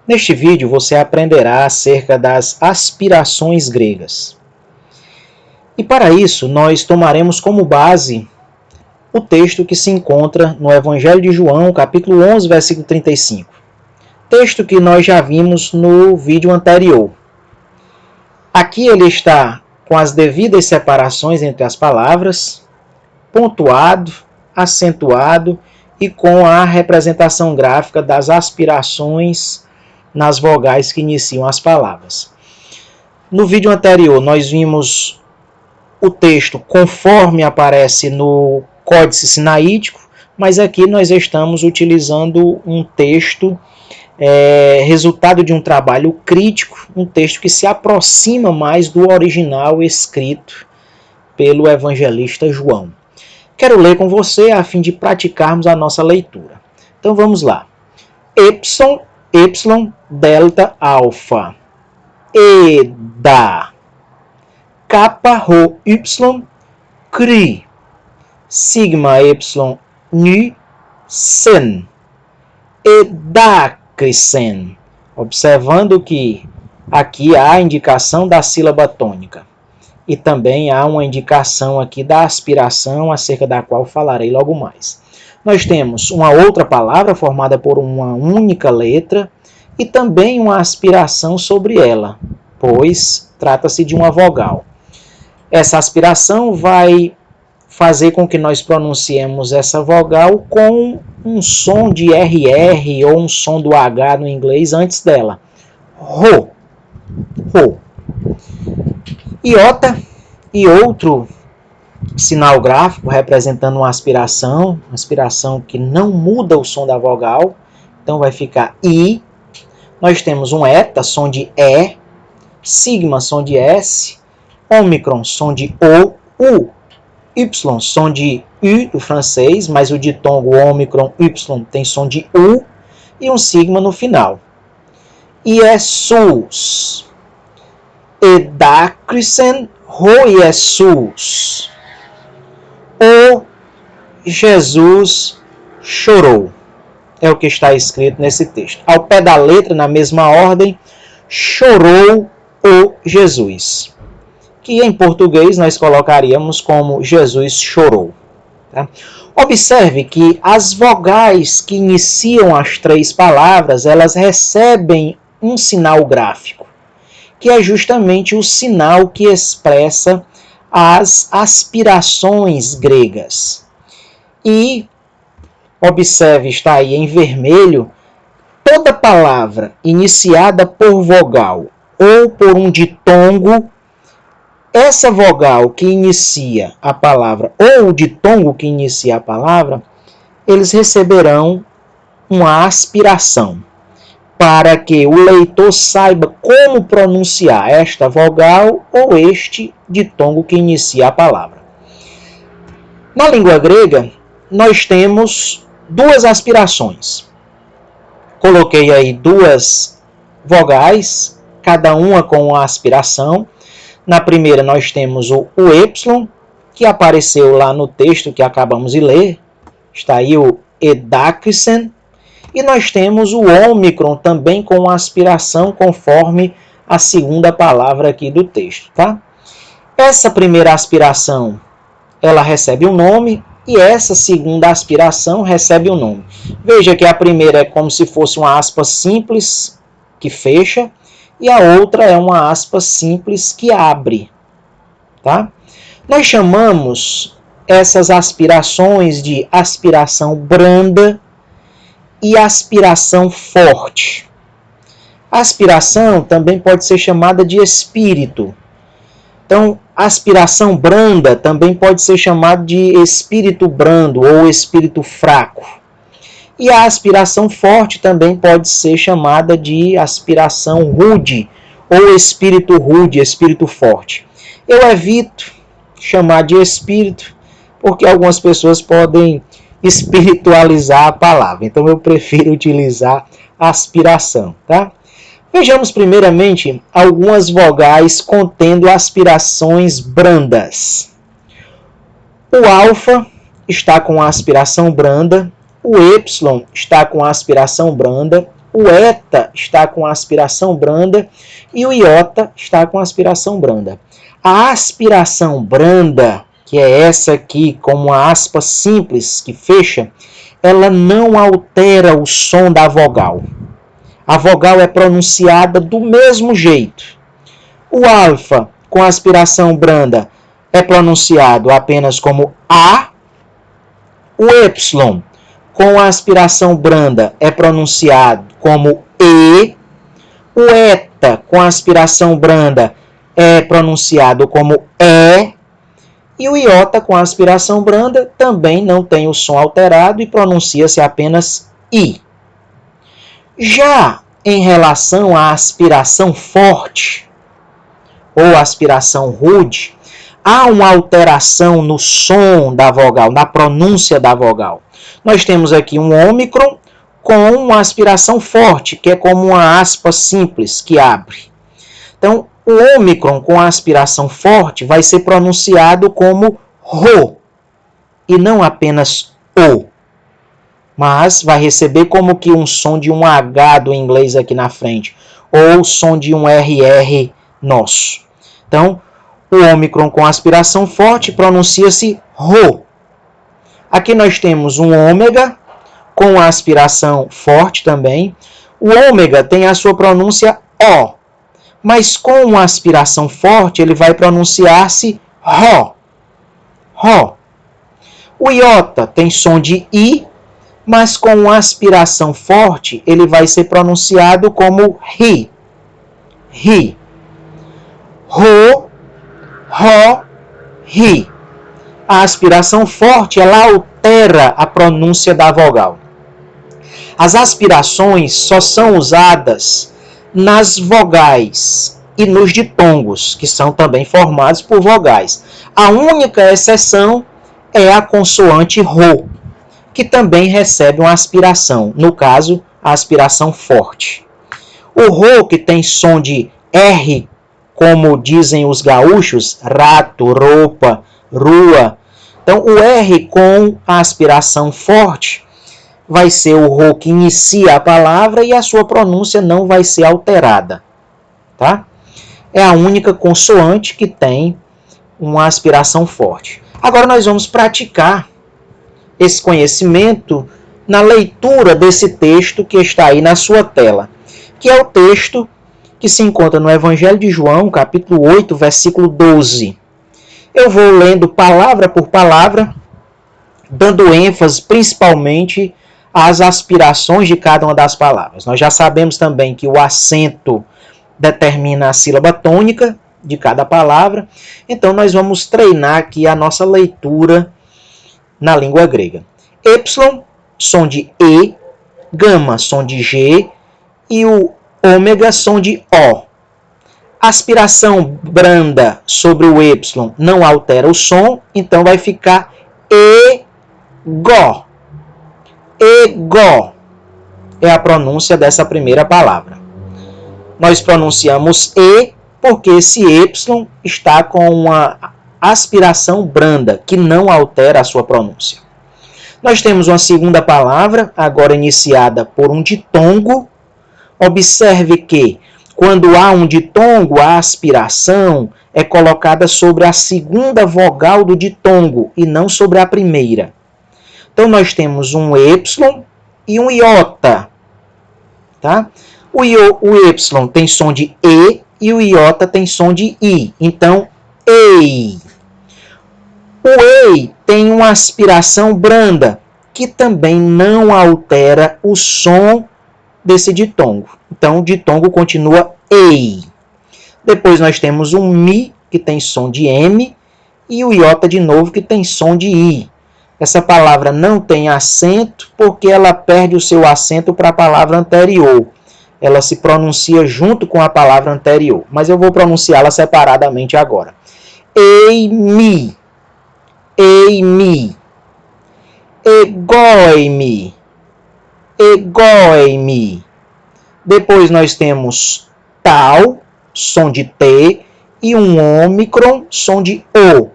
Neste vídeo você aprenderá acerca das aspirações gregas. E para isso nós tomaremos como base o texto que se encontra no Evangelho de João, capítulo 11, versículo 35. Texto que nós já vimos no vídeo anterior. Aqui ele está com as devidas separações entre as palavras, pontuado, acentuado e com a representação gráfica das aspirações nas vogais que iniciam as palavras. No vídeo anterior nós vimos o texto conforme aparece no Códice Sinaítico, mas aqui nós estamos utilizando um texto resultado de um trabalho crítico, um texto que se aproxima mais do original escrito pelo evangelista João. Quero ler com você a fim de praticarmos a nossa leitura. Então vamos lá. Y, delta, alfa. Eda. Kappa, rho, y, cri. Sigma, y, nu, sen. Edacrisen. Observando que aqui há a indicação da sílaba tônica. E também há uma indicação aqui da aspiração, acerca da qual falarei logo mais. Nós temos uma outra palavra formada por uma única letra e também uma aspiração sobre ela, pois trata-se de uma vogal. Essa aspiração vai fazer com que nós pronunciemos essa vogal com um som de RR ou um som do H no inglês antes dela. Rho. Rho. Iota e outro sinal gráfico representando uma aspiração que não muda o som da vogal, então vai ficar I. Nós temos um eta, som de E, sigma, som de S, ômicron, som de O, U, Y, som de U do francês, mas o ditongo ômicron, Y tem som de U, e um sigma no final. Iesus, Edacrisen, Rho Iesus. O Jesus chorou. É o que está escrito nesse texto. Ao pé da letra, na mesma ordem, chorou o Jesus. Que em português nós colocaríamos como Jesus chorou. Tá? Observe que as vogais que iniciam as três palavras, elas recebem um sinal gráfico, que é justamente o sinal que expressa as aspirações gregas. E, observe, está aí em vermelho, toda palavra iniciada por vogal ou por um ditongo, essa vogal que inicia a palavra ou o ditongo que inicia a palavra, eles receberão uma aspiração, para que o leitor saiba como pronunciar esta vogal ou este ditongo que inicia a palavra. Na língua grega, nós temos duas aspirações. Coloquei aí duas vogais, cada uma com uma aspiração. Na primeira nós temos o Y, que apareceu lá no texto que acabamos de ler. Está aí o Edacrisen. E nós temos o ômicron também com aspiração, conforme a segunda palavra aqui do texto. Tá? Essa primeira aspiração, ela recebe um nome, e essa segunda aspiração recebe um nome. Veja que a primeira é como se fosse uma aspa simples, que fecha, e a outra é uma aspa simples, que abre. Tá? Nós chamamos essas aspirações de aspiração branda e aspiração forte. A aspiração também pode ser chamada de espírito. Então, aspiração branda também pode ser chamada de espírito brando ou espírito fraco. E a aspiração forte também pode ser chamada de aspiração rude ou espírito rude, espírito forte. Eu evito chamar de espírito porque algumas pessoas podem espiritualizar a palavra. Então eu prefiro utilizar aspiração, tá? Vejamos primeiramente algumas vogais contendo aspirações brandas. O alfa está com a aspiração branda, o Y está com a aspiração branda, o eta está com aspiração branda e o iota está com aspiração branda. A aspiração branda, que é essa aqui com uma aspa simples que fecha, ela não altera o som da vogal. A vogal é pronunciada do mesmo jeito. O alfa com aspiração branda é pronunciado apenas como A. O Y com aspiração branda é pronunciado como E. O eta com aspiração branda é pronunciado como E. E o iota com aspiração branda também não tem o som alterado e pronuncia-se apenas I. Já em relação à aspiração forte ou aspiração rude, há uma alteração no som da vogal, na pronúncia da vogal. Nós temos aqui um ômicron com uma aspiração forte, que é como uma aspa simples que abre. Então, o ômicron com aspiração forte vai ser pronunciado como RO e não apenas O, mas vai receber como que um som de um H do inglês aqui na frente, ou o som de um RR nosso. Então, o ômicron com aspiração forte pronuncia-se RO. Aqui nós temos um ômega com aspiração forte também. O ômega tem a sua pronúncia O, mas com uma aspiração forte ele vai pronunciar-se RO. RO. O iota tem som de I, mas com uma aspiração forte ele vai ser pronunciado como RI. RI. RO, RO, RI. A aspiração forte ela altera a pronúncia da vogal. As aspirações só são usadas nas vogais e nos ditongos, que são também formados por vogais. A única exceção é a consoante RO, que também recebe uma aspiração, no caso, a aspiração forte. O RO, que tem som de R, como dizem os gaúchos, rato, roupa, rua. Então, o R com a aspiração forte vai ser o RO que inicia a palavra e a sua pronúncia não vai ser alterada. Tá? É a única consoante que tem uma aspiração forte. Agora nós vamos praticar esse conhecimento na leitura desse texto que está aí na sua tela, que é o texto que se encontra no Evangelho de João, capítulo 8, versículo 12. Eu vou lendo palavra por palavra, dando ênfase principalmente às aspirações de cada uma das palavras. Nós já sabemos também que o acento determina a sílaba tônica de cada palavra, então nós vamos treinar aqui a nossa leitura na língua grega. Y, som de E, gama, som de G, e o ômega, som de O. Aspiração branda sobre o Y não altera o som, então vai ficar E-go. E-go é a pronúncia dessa primeira palavra. Nós pronunciamos E porque esse Y está com uma aspiração branda, que não altera a sua pronúncia. Nós temos uma segunda palavra, agora iniciada por um ditongo. Observe que, quando há um ditongo, a aspiração é colocada sobre a segunda vogal do ditongo e não sobre a primeira. Então, nós temos um Y e um iota. Tá? O Y tem som de E e o iota tem som de I. Então, EI. O EI tem uma aspiração branda, que também não altera o som desse ditongo. Então, o ditongo continua EI. Depois nós temos um MI, que tem som de M, e o iota de novo, que tem som de I. Essa palavra não tem acento, porque ela perde o seu acento para a palavra anterior. Ela se pronuncia junto com a palavra anterior, mas eu vou pronunciá-la separadamente agora. Ei-mi, ei-mi, egoi-me, egoi-me. Depois nós temos tal, som de T, e um ômicron, som de O.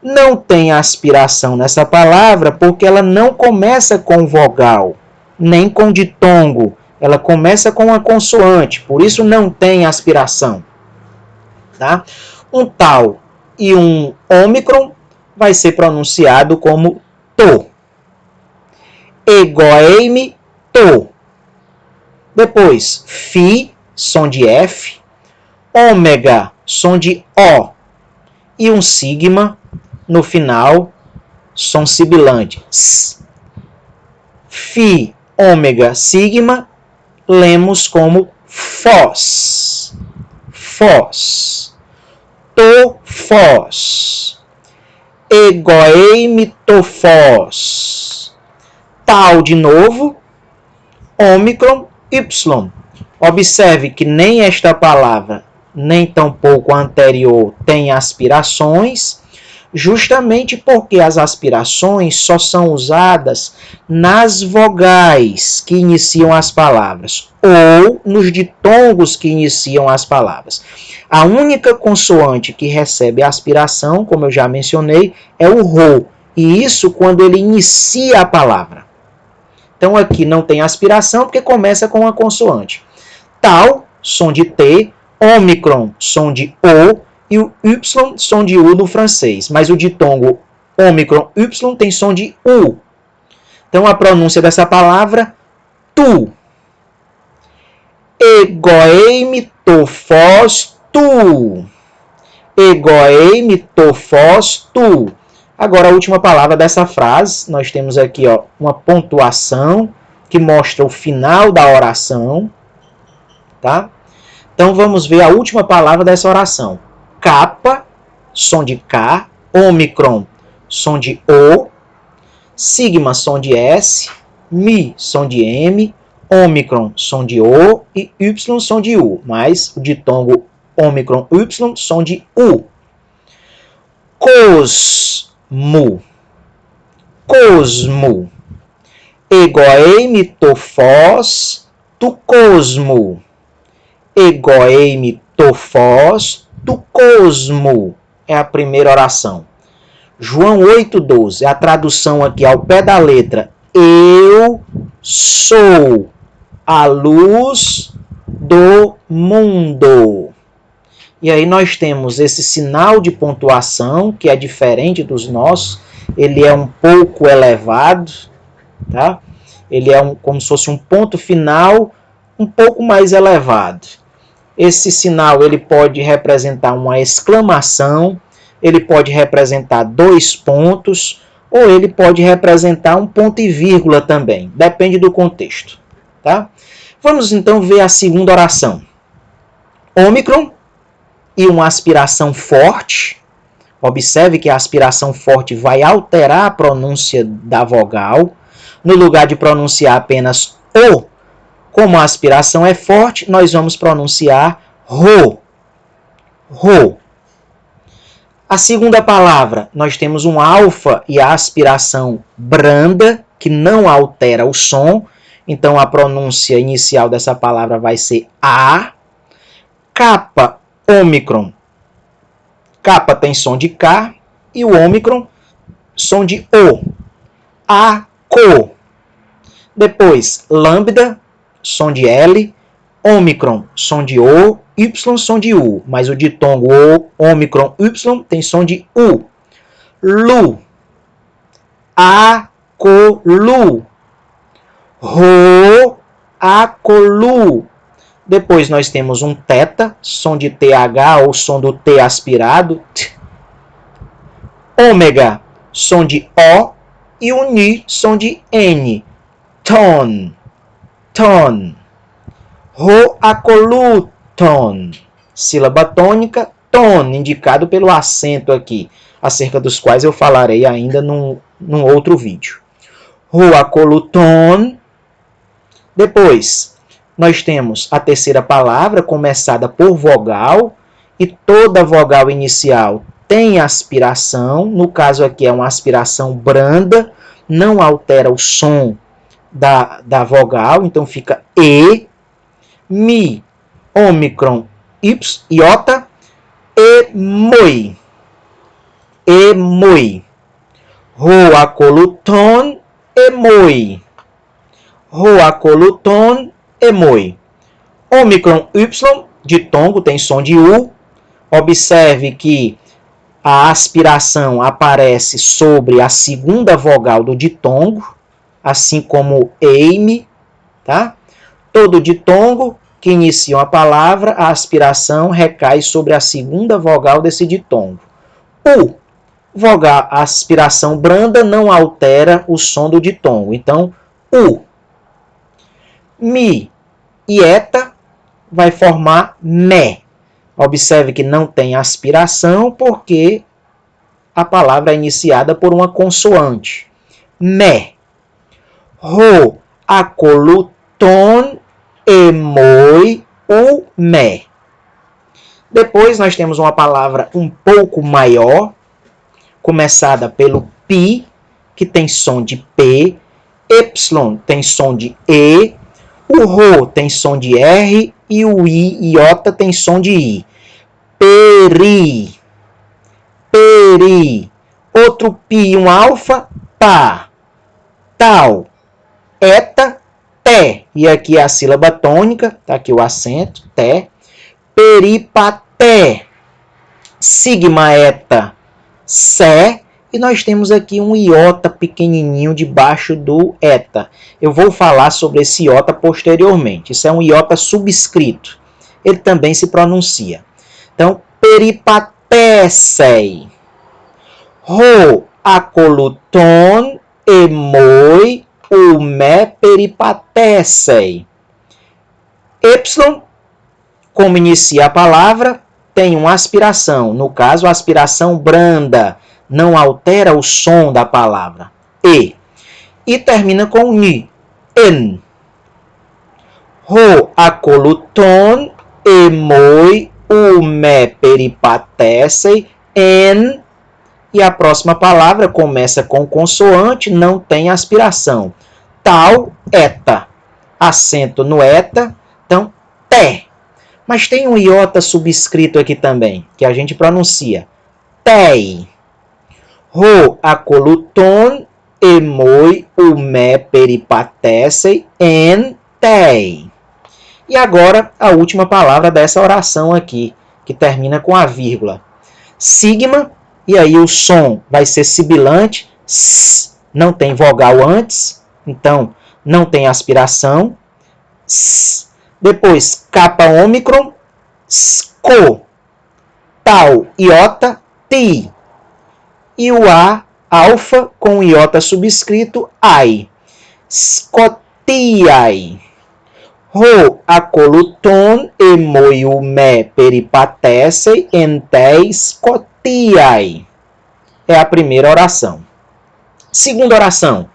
Não tem aspiração nessa palavra porque ela não começa com vogal, nem com ditongo, Ela começa com uma consoante, por isso não tem aspiração. Tá? Um tal e um ômicron vai ser pronunciado como to. Egoeime, to. Depois, fi, som de F. Ômega, som de O. E um sigma, no final, som sibilante. S. Fi, ômega, sigma, lemos como fós. Fós. To, fós. Egoeime, to, fós. Tal de novo, ômicron, y. Observe que nem esta palavra, nem tampouco a anterior tem aspirações, justamente porque as aspirações só são usadas nas vogais que iniciam as palavras ou nos ditongos que iniciam as palavras. A única consoante que recebe aspiração, como eu já mencionei, é o rho, e isso quando ele inicia a palavra. Então aqui não tem aspiração porque começa com uma consoante. Tal, som de T, ômicron, som de O, e o Y, som de U no francês. Mas o ditongo ômicron, Y tem som de U. Então a pronúncia dessa palavra, tu. Egoeime, to, fós, tu. Egoeime, to, fós, tu. Agora, a última palavra dessa frase, nós temos aqui uma pontuação que mostra o final da oração. Tá? Então, vamos ver a última palavra dessa oração. Kappa, som de K. Ômicron, som de O. Sigma, som de S. Mi, som de M. Ômicron, som de O. E Y, som de U. Mas o ditongo ômicron, Y, som de U. Cosmo. Cosmo. Egoeime, to, fós, tu cosmo. Egoeime, to, fós, tu cosmo. É a primeira oração. João 8,12. A tradução aqui ao pé da letra. Eu sou a luz do mundo. E aí nós temos esse sinal de pontuação, que é diferente dos nossos. Ele é um pouco elevado, tá? Ele é como se fosse um ponto final um pouco mais elevado. Esse sinal ele pode representar uma exclamação, ele pode representar 2 pontos, ou ele pode representar um ponto e vírgula também. Depende do contexto. Tá? Vamos então ver a segunda oração. Ômicron e uma aspiração forte. Observe que a aspiração forte vai alterar a pronúncia da vogal. No lugar de pronunciar apenas O, como a aspiração é forte, nós vamos pronunciar ro. Ro. A segunda palavra, nós temos um alfa e a aspiração branda, que não altera o som. Então, a pronúncia inicial dessa palavra vai ser A. Kappa, ômicron. Kappa tem som de K e o ômicron, som de O. A, co. Depois, lambda, som de L. Ômicron, som de O. Y, som de U. Mas o ditongo O, ômicron, Y tem som de U. Lu. A, co, lu. Ro, a, co, lu. Depois nós temos um teta, som de TH ou som do T aspirado. Ômega, som de O. E o Ni, som de N. Ton. Ton. Roacoluton. Sílaba tônica, ton, indicado pelo acento aqui, acerca dos quais eu falarei ainda num outro vídeo. Roacoluton. Depois, nós temos a terceira palavra, começada por vogal, e toda vogal inicial tem aspiração. No caso aqui é uma aspiração branda, não altera o som da vogal, então fica E. Mi, ômicron, iota, emoi. Emoi. Roacoluton, emoi. Roacoluton, emoi. Ômicron Y, ditongo, tem som de U. Observe que a aspiração aparece sobre a segunda vogal do ditongo, assim como eime, tá? Todo ditongo que inicia uma palavra, a aspiração recai sobre a segunda vogal desse ditongo. U, vogal, a aspiração branda não altera o som do ditongo. Então, U. Mi e eta vai formar mé. Observe que não tem aspiração porque a palavra é iniciada por uma consoante. Mé. Ro, acoluton, emoi, u, mé. Depois nós temos uma palavra um pouco maior, começada pelo pi, que tem som de P, Y tem som de E, o Rho tem som de R e o I, iota, tem som de I. Peri. Peri. Outro pi, um alfa, pá. Tal. Eta, té. E aqui é a sílaba tônica, tá aqui o acento, té. Peripaté. Sigma, eta, sé. E nós temos aqui um iota pequenininho debaixo do eta. Eu vou falar sobre esse iota posteriormente. Isso é um iota subscrito. Ele também se pronuncia. Então, peripatécei. Ro, acoluton, emoi, umé, peripatécei. Y, como inicia a palavra, tem uma aspiração. No caso, a aspiração branda. Não altera o som da palavra. E termina com ni. En. Ro, acoluton, emoi, umé, peripatécei, en. E a próxima palavra começa com consoante, não tem aspiração. Tal, eta. Acento no eta, então, té. Mas tem um iota subscrito aqui também, que a gente pronuncia. Tei. Ro, acoluton, emoi, umé, peripatécei, en, tei. E agora, a última palavra dessa oração aqui, que termina com a vírgula. Sigma, e aí o som vai ser sibilante, s, não tem vogal antes, então não tem aspiração. S. Depois, capa ômicron, sco, tal, iota, ti. E o A, alfa, com iota subscrito, ai. Scotiai. Ro, acoluton, emoi, umé, peripatécei, entei, scotiai. É a primeira oração. Segunda oração.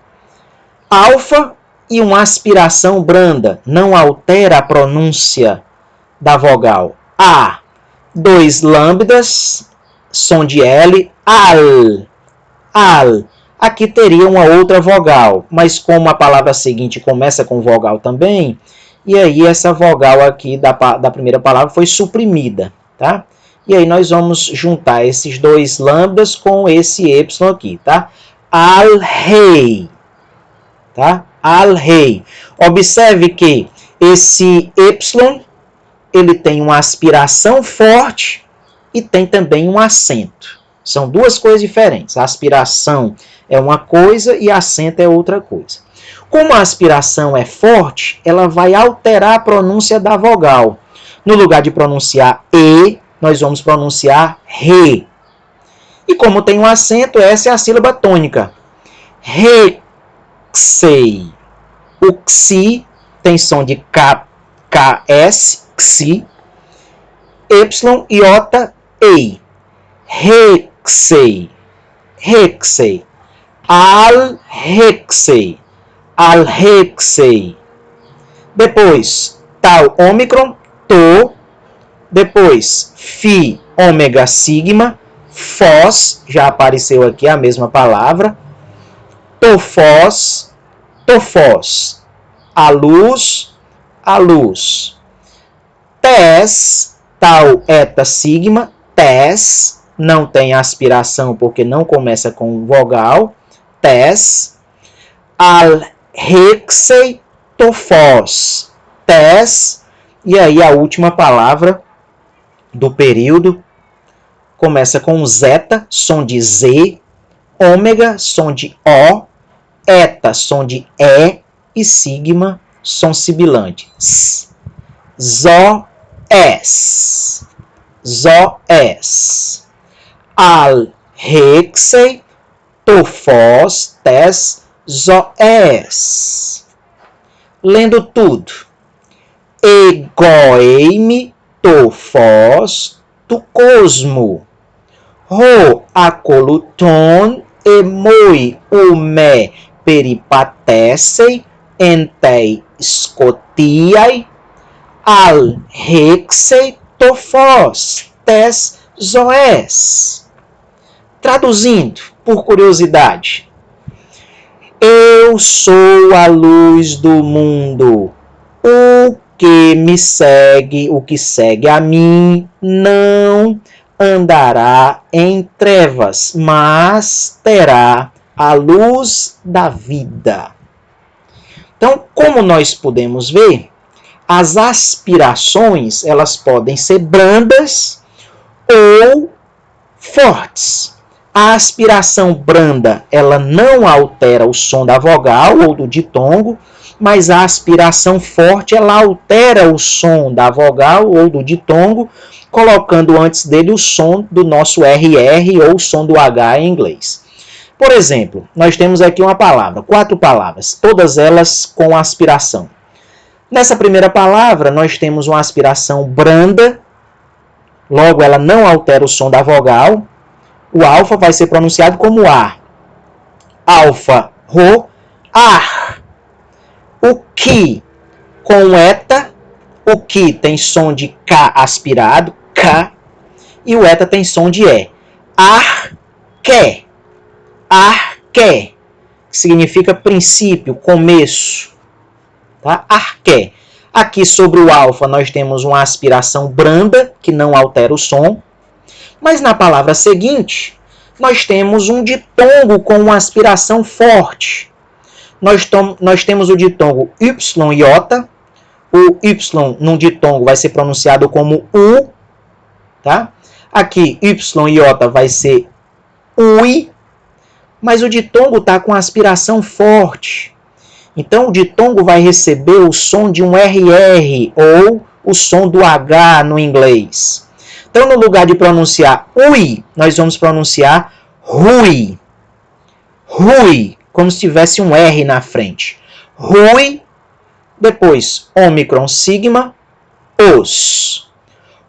Alfa e uma aspiração branda. Não altera a pronúncia da vogal. A. 2 lambdas, som de L, al. Al. Aqui teria uma outra vogal, mas como a palavra seguinte começa com vogal também, e aí essa vogal aqui da primeira palavra foi suprimida, tá? E aí nós vamos juntar esses 2 lambdas com esse Y aqui, tá? Al-rei, tá? Al-rei. Observe que esse Y, ele tem uma aspiração forte e tem também um acento. São duas coisas diferentes. A aspiração é uma coisa e acento é outra coisa. Como a aspiração é forte, ela vai alterar a pronúncia da vogal. No lugar de pronunciar E, nós vamos pronunciar RE. E como tem um acento, essa é a sílaba tônica. Rexei. O xi tem som de KS, xi. Y, iota, ei. Rexei. Rexei. Al-rexei. Al-rexei. Depois, tal, ômicron, to. Depois, fi, ômega, sigma. Fós, já apareceu aqui a mesma palavra. Tofós, tofós. A luz, a luz. Tes, tal, eta, sigma. Tes, não tem aspiração porque não começa com vogal. Tes. Al-rexei, tofós. tes, e aí a última palavra do período começa com zeta, som de Z, ômega, som de O, eta, som de E, e sigma, som sibilante. S. Zó, es. Zó, es. Al, hexei, tofós, tes, zó, es. Lendo tudo. Egoeime, tofós, tu cosmo. Ro, acoluton, emoi, ume, peripatessei, entei, scotiai, al, hexei, tofós, tes, zoés. Traduzindo, por curiosidade. Eu sou a luz do mundo. O que me segue, o que segue a mim, não andará em trevas, mas terá a luz da vida. Então, como nós podemos ver, as aspirações, elas podem ser brandas ou fortes. A aspiração branda, ela não altera o som da vogal ou do ditongo, mas a aspiração forte, ela altera o som da vogal ou do ditongo, colocando antes dele o som do nosso RR ou o som do H em inglês. Por exemplo, nós temos aqui uma palavra, 4 palavras, todas elas com aspiração. Nessa primeira palavra, nós temos uma aspiração branda, logo ela não altera o som da vogal. O alfa vai ser pronunciado como A. Alfa, ro, ar. O que com eta, o que tem som de K aspirado, K, e o eta tem som de E. Arque, arque, que significa princípio, começo. Tá? Arque. Aqui sobre o alfa nós temos uma aspiração branda, que não altera o som. Mas na palavra seguinte, nós temos um ditongo com uma aspiração forte. Nós temos o ditongo Y iota. O Y num ditongo vai ser pronunciado como U. Tá? Aqui, Y iota vai ser UI. Mas o ditongo está com aspiração forte. Então, o ditongo vai receber o som de um RR ou o som do H no inglês. Então, no lugar de pronunciar ui, nós vamos pronunciar rui. Rui, como se tivesse um R na frente. Rui, depois ômicron sigma, os.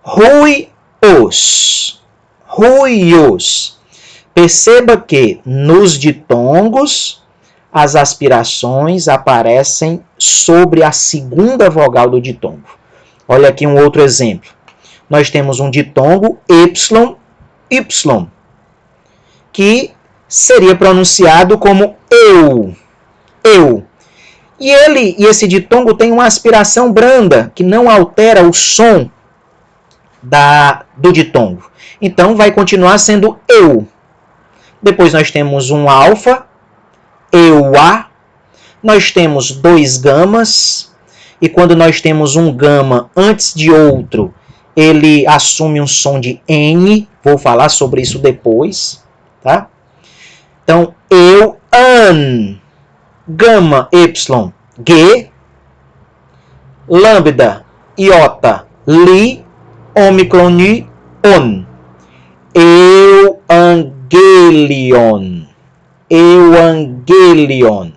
Rui, os. Ruios. Perceba que nos ditongos, as aspirações aparecem sobre a segunda vogal do ditongo. Olha aqui um outro exemplo. Nós temos um ditongo Y, Y, que seria pronunciado como eu, eu. E esse ditongo tem uma aspiração branda, que não altera o som do ditongo. Então, vai continuar sendo eu. Depois nós temos um alfa, eu-a. Nós temos 2 gamas. E quando nós temos um gama antes de outro, ele assume um som de N. Vou falar sobre isso depois. Tá? Então, eu, an. Gama, Y, G. Lambda, iota, li. Ômicron, ni, on. Euangelion. Euangelion.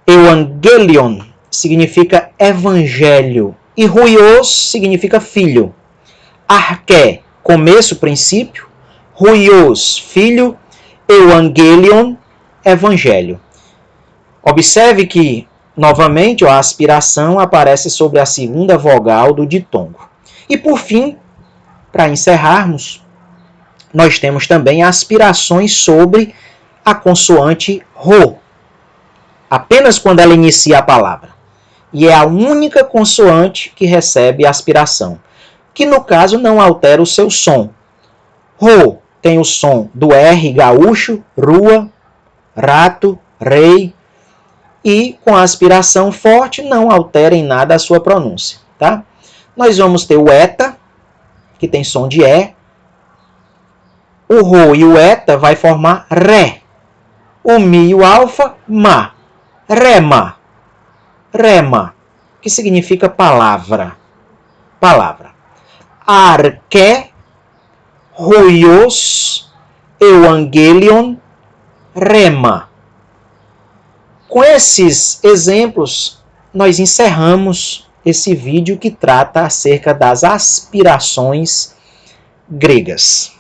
Euangelion significa evangelho. E ruios significa filho. Arque, começo, princípio. Ruios, filho. Euangelion, evangelho. Observe que, novamente, a aspiração aparece sobre a segunda vogal do ditongo. E, por fim, para encerrarmos, nós temos também aspirações sobre a consoante ro. Apenas quando ela inicia a palavra. E é a única consoante que recebe aspiração, que no caso não altera o seu som. Ro tem o som do R gaúcho, rua, rato, rei. e com a aspiração forte não altera em nada a sua pronúncia, tá? Nós vamos ter o eta, que tem som de E. O Rho e o eta vai formar Ré. O Mi e o alfa, Ma. Rema. Rema, que significa palavra. Palavra. Arque, Hoios, Evangelion, Rema. Com esses exemplos, nós encerramos esse vídeo que trata acerca das aspirações gregas.